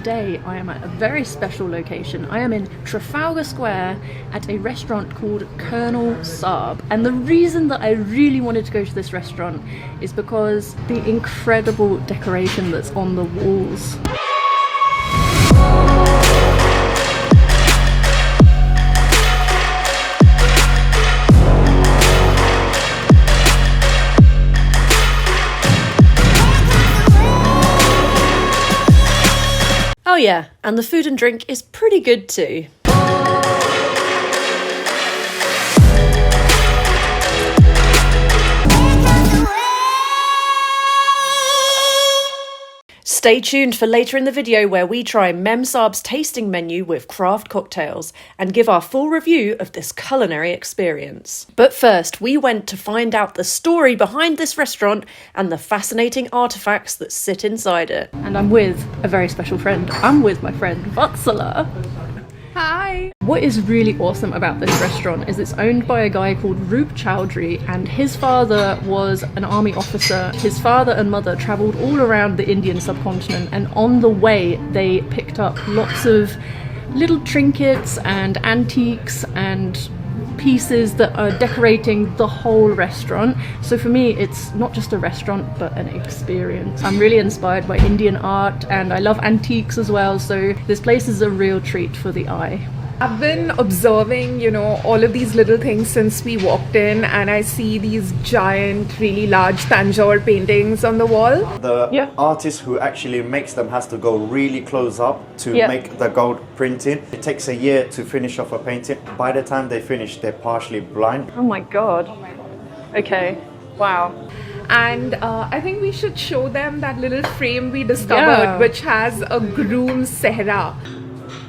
today I am at a very special location. I am in Trafalgar Square at a restaurant called Colonel Saab. And the reason that I really wanted to go to this restaurant is because the incredible decoration that's on the walls. Oh yeah, and the food and drink is pretty good too. Stay tuned for later in the video where we try Mem Saab's tasting menu with craft cocktails and give our full review of this culinary experience. But first, we went to find out the story behind this restaurant and the fascinating artefacts that sit inside it. And I'm with a very special friend. I'm with my friend Vatsala. Hi! What is really awesome about this restaurant is it's owned by a guy called Roop Chowdhury, and his father was an army officer. His father and mother travelled all around the Indian subcontinent, and on the way they picked up lots of little trinkets and antiques and pieces that are decorating the whole restaurant. So for me, it's not just a restaurant, but an experience. I'm really inspired by Indian art and I love antiques as well, so this place is a real treat for the eye. I've been observing, all of these little things since we walked in, and I see these giant, really large Tanjore paintings on the wall. The artist who actually makes them has to go really close up to make the gold printing. It takes a year to finish off a painting. By the time they finish, they're partially blind. Oh my god. Okay. Wow. And I think we should show them that little frame we discovered, which has a groom's sehra.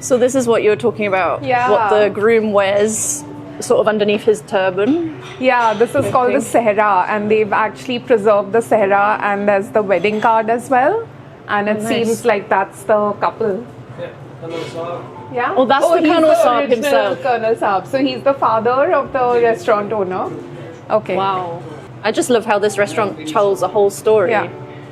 So this is what you're talking about, what the groom wears sort of underneath his turban. Yeah, this is called the sehra, and they've actually preserved the sehra, and there's the wedding card as well, and it seems like that's the couple. Yeah, Colonel Saab. Yeah? Oh, that's the Colonel Saab himself. Colonel Saab. So he's the father of the restaurant owner. Okay. Wow. I just love how this restaurant tells a whole story. Yeah.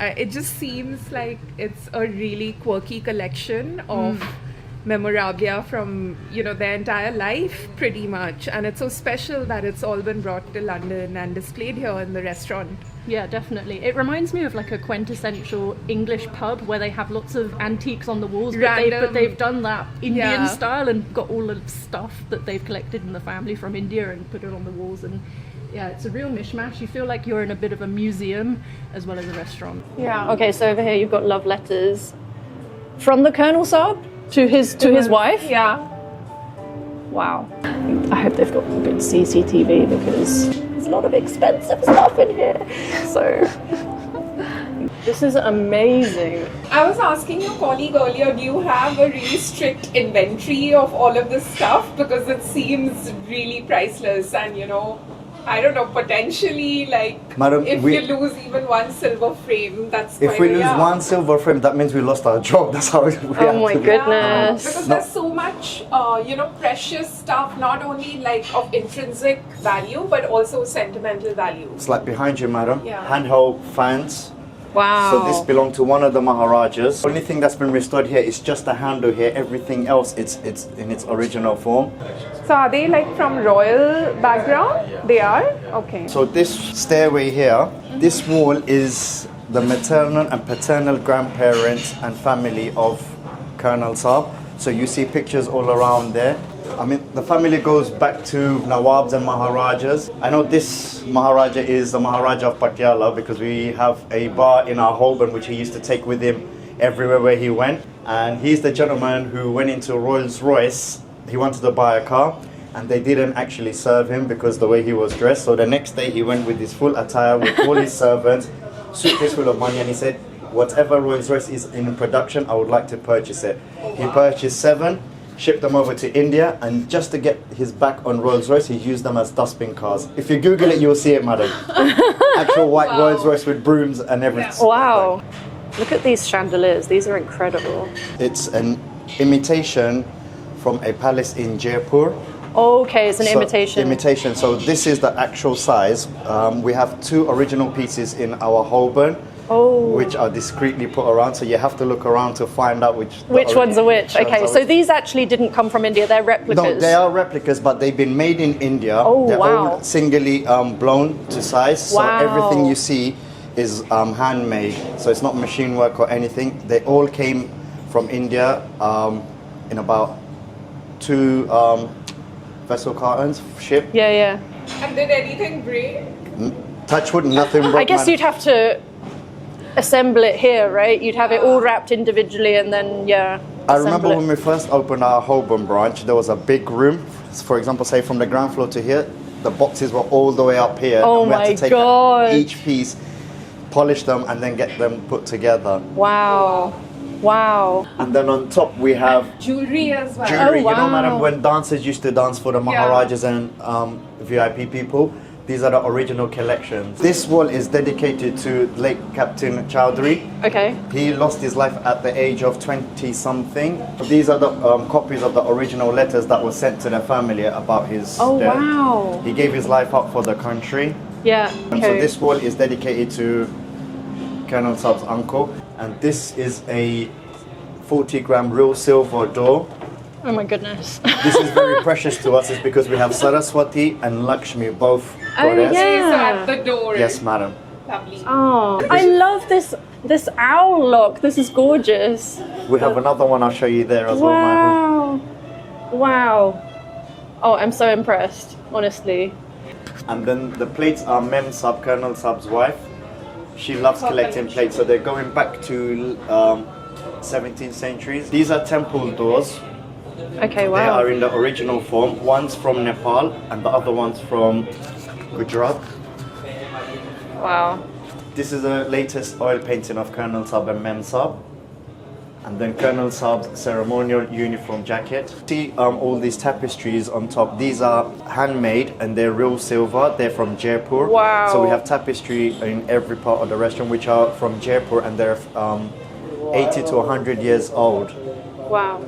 It just seems like it's a really quirky collection of memorabilia from their entire life pretty much, and it's so special that it's all been brought to London and displayed here in the restaurant. Yeah, definitely. It reminds me of like a quintessential English pub where they have lots of antiques on the walls, but they've done that Indian style and got all the stuff that they've collected in the family from India and put it on the walls. And yeah, it's a real mishmash. You feel like you're in a bit of a museum as well as a restaurant. Yeah. Okay, so over here you've got love letters from the Colonel Saab to his wife. Yeah. Wow. I hope they've got good CCTV because there's a lot of expensive stuff in here. So this is amazing. I was asking your colleague earlier, do you have a really strict inventory of all of this stuff? Because it seems really priceless and I don't know, potentially Madam, if you lose even one silver frame, that's if we lose one silver frame, that means we lost our job. That's how we have Oh my goodness. Because there's so much, precious stuff, not only of intrinsic value, but also sentimental value. It's like behind you, madam. Handheld fans. Wow. So this belonged to one of the Maharajas. The only thing that's been restored here is just the handle here. Everything else, it's in its original form. So are they from royal background? They are? Okay. So this stairway here, this wall is the maternal and paternal grandparents and family of Colonel Saab. So you see pictures all around there. I mean, the family goes back to Nawabs and Maharajas. I know this Maharaja is the Maharaja of Patiala because we have a bar in our Holborn which he used to take with him everywhere where he went. And he's the gentleman who went into Rolls Royce. He wanted to buy a car and they didn't actually serve him because the way he was dressed. So the next day he went with his full attire with all his servants, suitcase full of money, and he said, whatever Rolls Royce is in production, I would like to purchase it. He purchased 7, shipped them over to India, and just to get his back on Rolls Royce, he used them as dustbin cars. If you Google it, you'll see it, madam. Actual white Rolls Royce with brooms and everything. Wow. Look at these chandeliers. These are incredible. It's an imitation from a palace in Jaipur. Okay, it's an imitation. Imitation. So this is the actual size. We have 2 original pieces in our Holborn. which are discreetly put around. So you have to look around to find out which ones are which. Okay, so these actually didn't come from India, they're replicas. No, they are replicas, but they've been made in India. Oh, They're wow. all singly blown to size. Wow. So everything you see is handmade. So it's not machine work or anything. They all came from India in about 2 vessel cartons, ship. Yeah. And did anything break? Touch wood, nothing broke. I guess man. you'd have to assemble it here, right? You'd have it all wrapped individually and then, I remember when we first opened our Holborn branch, there was a big room. For example, say from the ground floor to here, the boxes were all the way up here. Oh and we my had to take God. each piece, polish them, and then get them put together. Wow. And then on top we have Jewelry as well. jewelry. Oh, wow. You know, madam, when dancers used to dance for the Maharajas and VIP people, these are the original collections. This wall is dedicated to late Captain Chowdhury. Okay. He lost his life at the age of 20-something. These are the copies of the original letters that were sent to the family about his death. Wow. He gave his life up for the country. Yeah. And so this wall is dedicated to Colonel Saab's uncle. And this is a 40-gram real silver door. Oh my goodness. This is very precious to us. It's because we have Saraswati and Lakshmi, both Oh, goddess. yeah. So at the door. Yes, madam. Lovely. Oh, I love this owl lock. This is gorgeous. We have another one I'll show you there as well, madam. Wow. Oh, I'm so impressed, honestly. And then the plates are Mem Saab, Colonel Saab's wife. She loves collecting plates, so they're going back to 17th centuries. These are temple doors. Okay, They wow. are in the original form. One's from Nepal and the other one's from Gujarat. Wow. This is the latest oil painting of Colonel Saab and Mem Saab. And then Colonel Saab's ceremonial uniform jacket. See all these tapestries on top. These are handmade and they're real silver. They're from Jaipur. Wow. So we have tapestry in every part of the restaurant which are from Jaipur and they're 80 to 100 years old. Wow.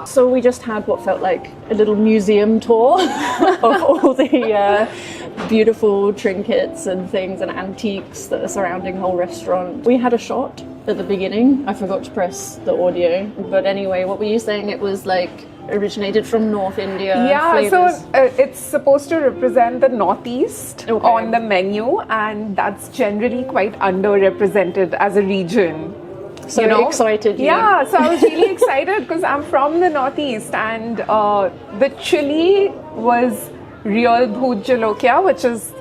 So we just had what felt like a little museum tour of all the beautiful trinkets and things and antiques that are surrounding the whole restaurant. We had a shot at the beginning. I forgot to press the audio. But anyway, what were you saying? It was like originated from North India. Yeah, flavors. so it's supposed to represent the Northeast Okay. on the menu, and that's generally quite underrepresented as a region. So it excited you. Yeah, so I was really excited because I'm from the Northeast, and the chili was real bhoot jalokia, which is,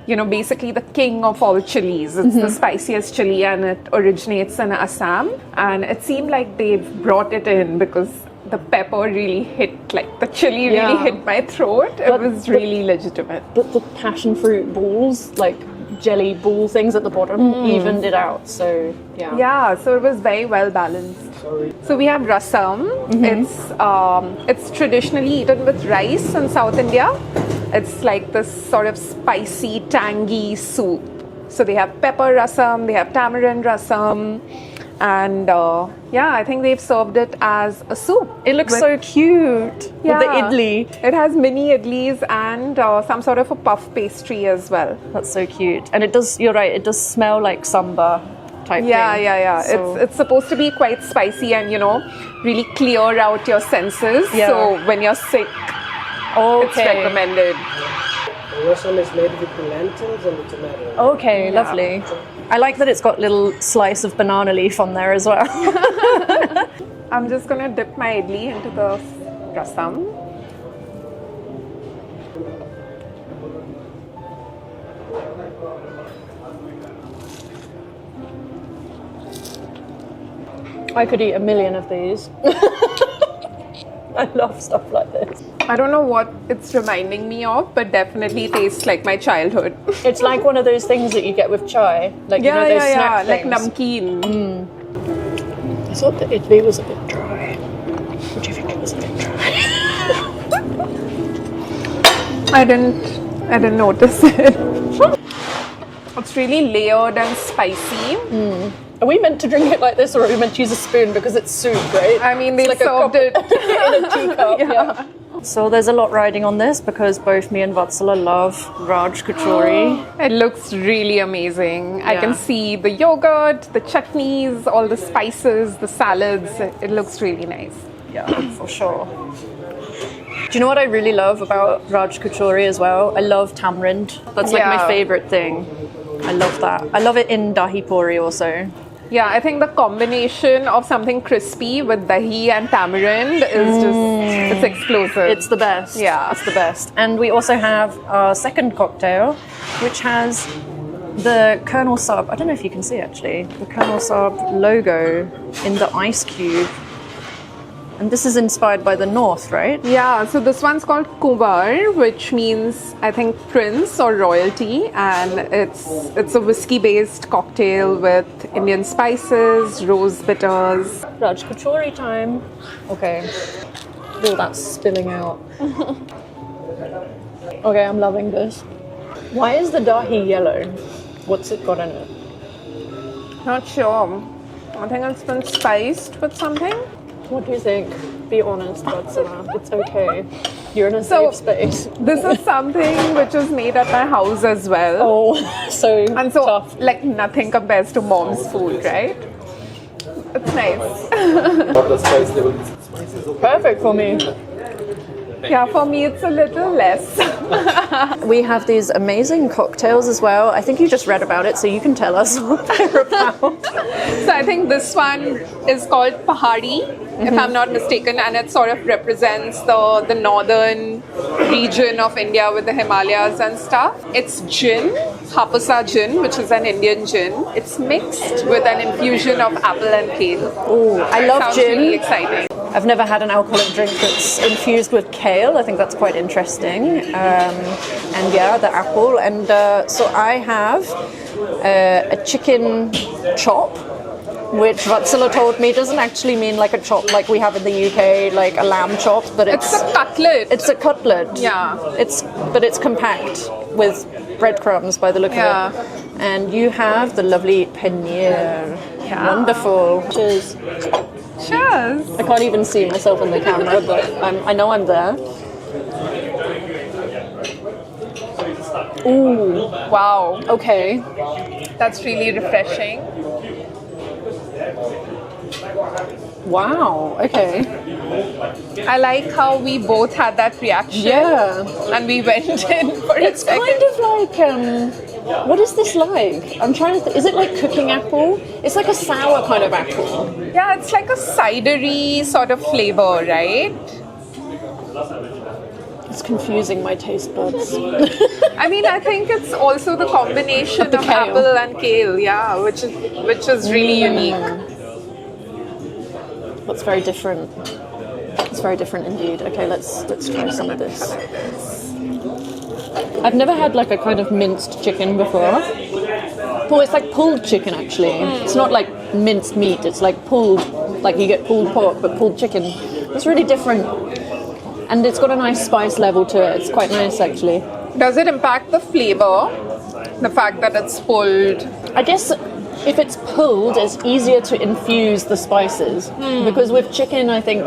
basically the king of all chilies. It's the spiciest chili, and it originates in Assam. And it seemed like they've brought it in because the pepper really hit, like the chili really hit my throat. It was really legitimate. But the passion fruit balls, like jelly ball things at the bottom, evened it out. So yeah. Yeah, so it was very well balanced. So we have rasam. It's traditionally eaten with rice in South India. It's like this sort of spicy, tangy soup. So they have pepper rasam, they have tamarind rasam, and I think they've served it as a soup. It looks so cute with the idli. It has mini idlis and some sort of a puff pastry as well. That's so cute. And it does, you're right, it does smell like samba type thing. So, It's supposed to be quite spicy and, really clear out your senses. Yeah. So when you're sick, it's recommended. The rasam is made with the lentils and the tomato. Okay, lovely. I like that it's got little slice of banana leaf on there as well. I'm just going to dip my idli into the rasam. I could eat a million of these. I love stuff like this. I don't know what it's reminding me of, but definitely tastes like my childhood. It's like one of those things that you get with chai. Like, those snack like things. namkeen. I thought the idli was a bit dry. What do you think it was a bit dry? I didn't notice it. It's really layered and spicy. Are we meant to drink it like this, or are we meant to use a spoon because it's soup, right? I mean, they It's like served it. in a teacup. Yeah. So there's a lot riding on this because both me and Vatsala love Raj Kachori. It looks really amazing. I Yeah. can see the yogurt, the chutneys, all the spices, the salads. It looks really nice. Yeah, for sure. Do you know what I really love about Raj Kachori as well? I love tamarind. That's like my Yeah. favorite thing. I love that. I love it in dahi puri also. Yeah, I think the combination of something crispy with dahi and tamarind is just, it's explosive. It's the best. Yeah. It's the best. And we also have our second cocktail, which has the Colonel Saab. I don't know if you can see actually. The Colonel Saab logo in the ice cube. And this is inspired by the North, right? Yeah, so this one's called Kumar, which means I think prince or royalty, and it's a whiskey-based cocktail with Indian spices, rose bitters. Raj Kachori time. Okay. Oh, that's spilling out. Okay, I'm loving this. Why is the dahi yellow? What's it got in it? Not sure. I think it's been spiced with something. What do you think? Be honest, Vatsala. It's okay. You're in a So- safe space. This is something which is made at my house as well. Oh, so And so, tough. like, nothing compares to mom's food, right? It's nice. Perfect for me. Yeah, for me, it's a little less. We have these amazing cocktails as well. I think you just read about it, so you can tell us what they're about. So I think this one is called Pahadi, if I'm not mistaken, and it sort of represents the northern region of India with the Himalayas and stuff. It's gin, Hapusa gin, which is an Indian gin. It's mixed with an infusion of apple and kale. Oh, I love Sounds gin. really exciting. I've never had an alcoholic drink that's infused with kale. I think that's quite interesting. And yeah, the apple. And so I have a chicken chop, which Vatsala told me doesn't actually mean like a chop like we have in the UK, like a lamb chop, but It's a cutlet. it's a cutlet. Yeah. But it's compact with breadcrumbs by the look Yeah. of it. And you have the lovely paneer. Yeah. Wonderful. Cheers. Cheers. I can't even see myself in the camera, but I know I'm there. Ooh, Wow, okay. that's really refreshing. Wow, okay. I like how we both had that reaction. Yeah. And we went in for a It's second. kind of like, what is this like? I'm trying to is it like cooking apple? It's like a sour kind of apple. Yeah, it's like a cidery sort of flavor, right? It's confusing my taste buds. I mean, I think it's also the combination Of the of kale. apple and kale, yeah, which is really unique. That's very different. It's very different indeed. Okay, let's try some of this. I've never had like a kind of minced chicken before. Oh, it's like pulled chicken actually. It's not like minced meat. It's like pulled, like you get pulled pork, but pulled chicken. It's really different, and it's got a nice spice level to it. It's quite nice actually. Does it impact the flavor? The fact that it's pulled? I guess if it's pulled, it's easier to infuse the spices because with chicken, I think.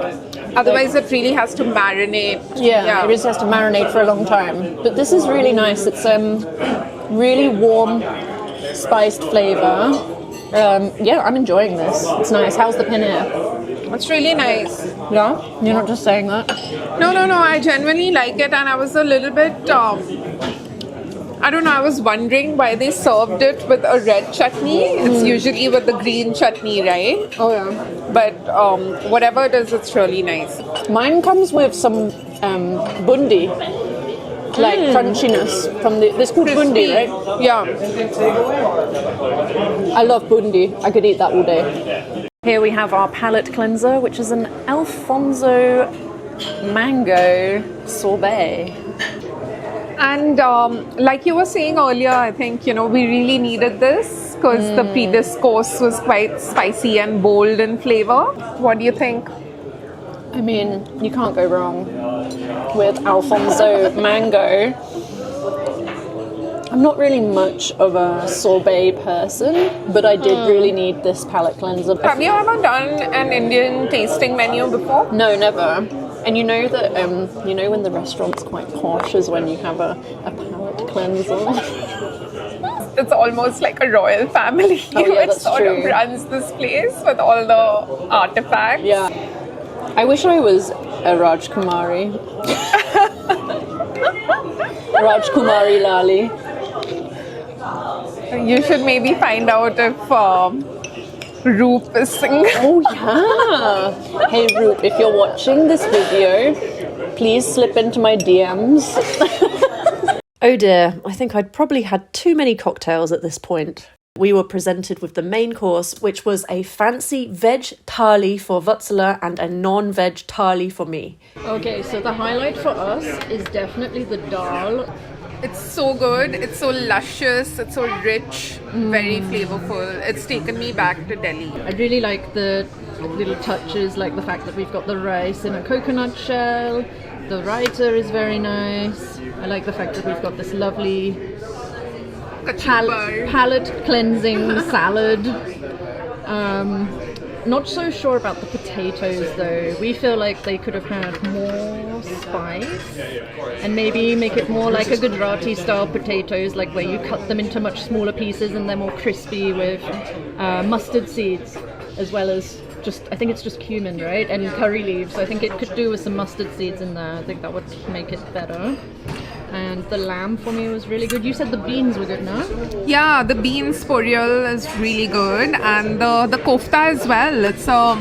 Otherwise, it really has to marinate. Yeah, it just has to marinate for a long time. But this is really nice. It's really warm, spiced flavor. Yeah, I'm enjoying this. It's nice. How's the paneer? It's really nice. Yeah? You're not just saying that? No, I genuinely like it, and I was a little bit, I don't know, I was wondering why they served it with a red chutney. It's usually with the green chutney, right? Oh, yeah. But whatever it is, it's really nice. Mine comes with some bundi, like crunchiness from the. This called bundi, right? Yeah. I love bundi. I could eat that all day. Here we have our palate cleanser, which is an Alfonso mango sorbet. And like you were saying earlier, I think, we really needed this because the previous course was quite spicy and bold in flavor. What do you think? I mean, you can't go wrong with Alfonso mango. I'm not really much of a sorbet person, but I did really need this palate cleanser. Have you ever done an Indian tasting menu before? No, never. And you know that when the restaurant's quite posh is when you have a palate cleanser. It's almost like a royal family Oh, yeah, which that's sort true. of runs this place with all the artifacts. Yeah. I wish I was a Rajkumari. Rajkumari Lali. You should maybe find out if Roop is single. Oh yeah. Hey Roop, if you're watching this video, please slip into my DMs. Oh dear, I think I'd probably had too many cocktails at this point. We were presented with the main course, which was a fancy veg thali for Vatsala and a non-veg thali for me. Okay, so the highlight for us is definitely the dal. It's so good, it's so luscious, it's so rich, very flavorful. It's taken me back to Delhi. I really like the little touches, like the fact that we've got the rice in a coconut shell. The raita is very nice. I like the fact that we've got this lovely palate cleansing salad. Not so sure about the potatoes though. We feel like they could have had more spice and maybe make it more like a Gujarati style potatoes, like where you cut them into much smaller pieces and they're more crispy with mustard seeds, as well as I think it's just cumin, right? And curry leaves. So I think it could do with some mustard seeds in there. I think that would make it better. And the lamb for me was really good. You said the beans were good, no? Yeah, the beans porial is really good, and the kofta as well. It's a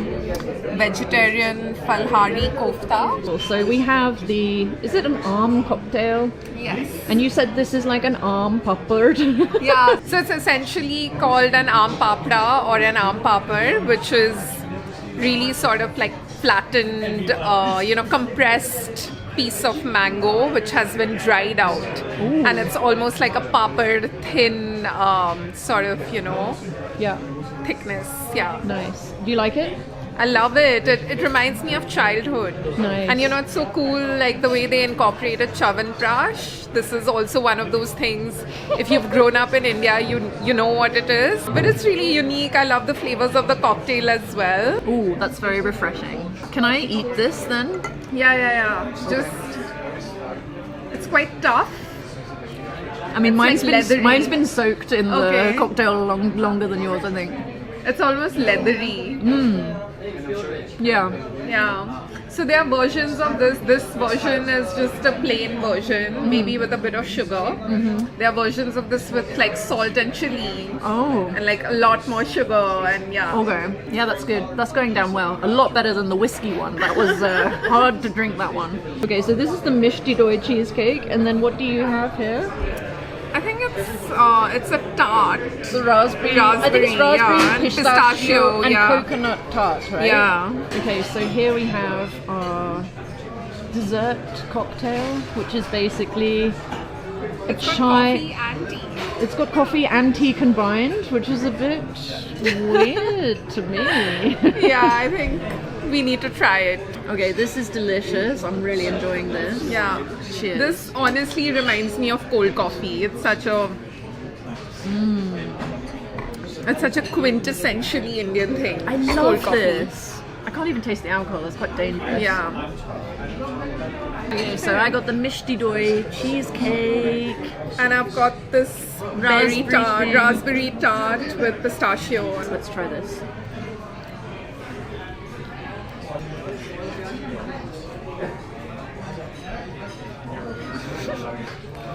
vegetarian falhari kofta. Also, we have is it an arm cocktail? Yes. And you said this is like an arm papad. Yeah, so it's essentially called an aam papda or an aam papad, which is really sort of like flattened, compressed piece of mango which has been dried out. Ooh. And it's almost like a papad, thin sort of, Yeah. thickness. Yeah. Nice. Do you like it? I love it. It reminds me of childhood. Nice. And it's so cool, like the way they incorporated Chavanprash. This is also one of those things, if you've grown up in India, you know what it is. But it's really unique. I love the flavors of the cocktail as well. Ooh, that's very refreshing. Can I eat this then? Yeah. Okay. It's quite tough. I mean, mine's like been soaked in the cocktail longer than yours, I think. It's almost leathery. Yeah. Yeah. So there are versions of this. This version is just a plain version, maybe with a bit of sugar. There are versions of this with like salt and chili. Oh. And like a lot more sugar and yeah. Okay. Yeah, that's good. That's going down well. A lot better than the whiskey one. That was hard to drink, that one. Okay, so this is the Mishti Doi cheesecake. And then what do you have here? I think it's a tart. The raspberry. I think it's raspberry, yeah, pistachio, and yeah. coconut tart, right? Yeah. Okay, so here we have our dessert cocktail, which is basically It's got coffee and tea. It's got coffee and tea combined, which is a bit weird to me. Yeah, I think we need to try it. Okay, this is delicious. I'm really enjoying this. Yeah. Cheers. This honestly reminds me of cold coffee. It's such a it's such a quintessentially Indian thing. I love this. I can't even taste the alcohol. It's quite dangerous. Yeah. Okay, so I got the Mishti Doi cheesecake. And I've got this raspberry tart with pistachio. Let's try this.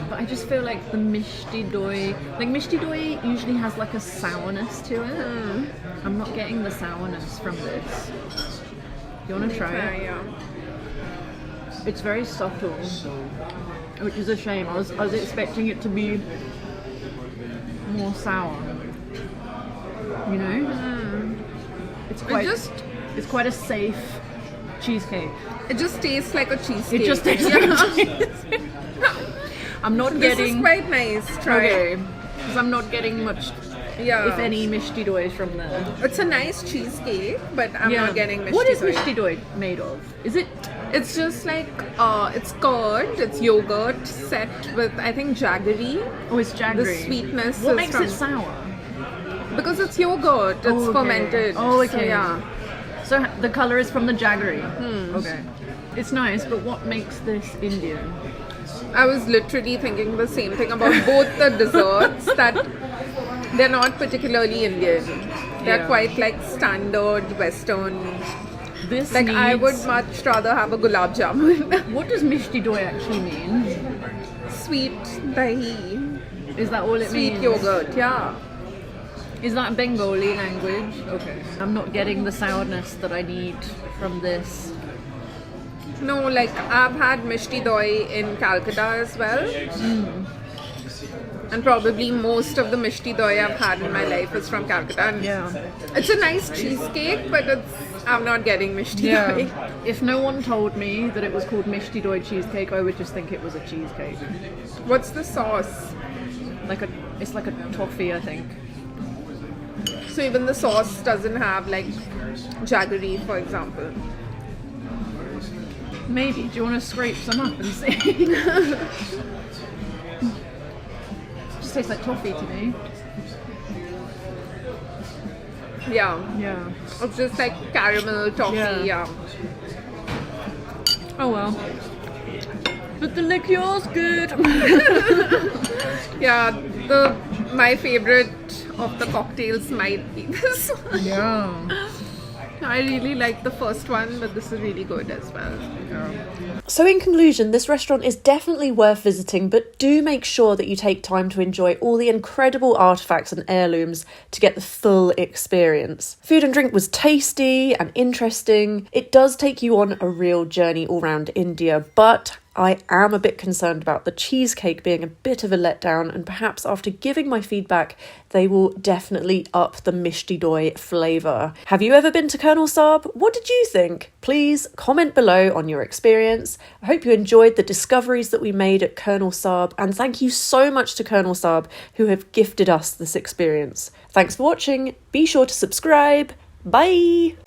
But I just feel like the Mishti Doi usually has like a sourness to it. I'm not getting the sourness from this. You want to try it? Yeah. It's very subtle, which is a shame. I was expecting it to be more sour. You know? It's quite a safe cheesecake. It just tastes like a cheesecake. It just tastes like a cheesecake. I'm not getting. This is quite nice. Try it. Because I'm not getting much, if any, Mishti Doi from there. It's a nice cheesecake, but I'm not getting Mishti Doi. What is Mishti Doi made of? Is it? It's just like it's curd, it's yogurt set with I think jaggery. Oh, it's jaggery. The sweetness. What is makes it sour? Because it's yogurt. It's fermented. Oh, okay. So, yeah. So the colour is from the jaggery. Okay. It's nice, but what makes this Indian? I was literally thinking the same thing about both the desserts, that they're not particularly Indian. They're Yeah. quite like standard Western. This Like I needs- would much rather have a gulab jamun. What does mishti doi actually mean? Sweet dahi, Is that all it sweet means? yogurt, yeah. Is that Bengali language? Okay. I'm not getting the sourness that I need from this. No, like I've had mishti doi in Calcutta as well. And probably most of the mishti doi I've had in my life is from Calcutta. And Yeah. it's a nice cheesecake, but I'm not getting mishti doi. If no one told me that it was called mishti doi cheesecake, I would just think it was a cheesecake. What's the sauce? It's like a toffee, I think. So even the sauce doesn't have like jaggery, for example. Maybe. Do you want to scrape some up and see? Just tastes like toffee to me. Yeah, Yeah. it's just like caramel toffee. Yeah. Yeah. Oh well. But the liqueur's good. Yeah, my favorite of the cocktails might be this one. Yeah. I really like the first one, but this is really good as well. So in conclusion, this restaurant is definitely worth visiting, but do make sure that you take time to enjoy all the incredible artefacts and heirlooms to get the full experience. Food and drink was tasty and interesting. It does take you on a real journey all around India, but I am a bit concerned about the cheesecake being a bit of a letdown, and perhaps after giving my feedback, they will definitely up the mishti doi flavour. Have you ever been to Colonel Saab? What did you think? Please comment below on your experience. I hope you enjoyed the discoveries that we made at Colonel Saab, and thank you so much to Colonel Saab who have gifted us this experience. Thanks for watching. Be sure to subscribe. Bye!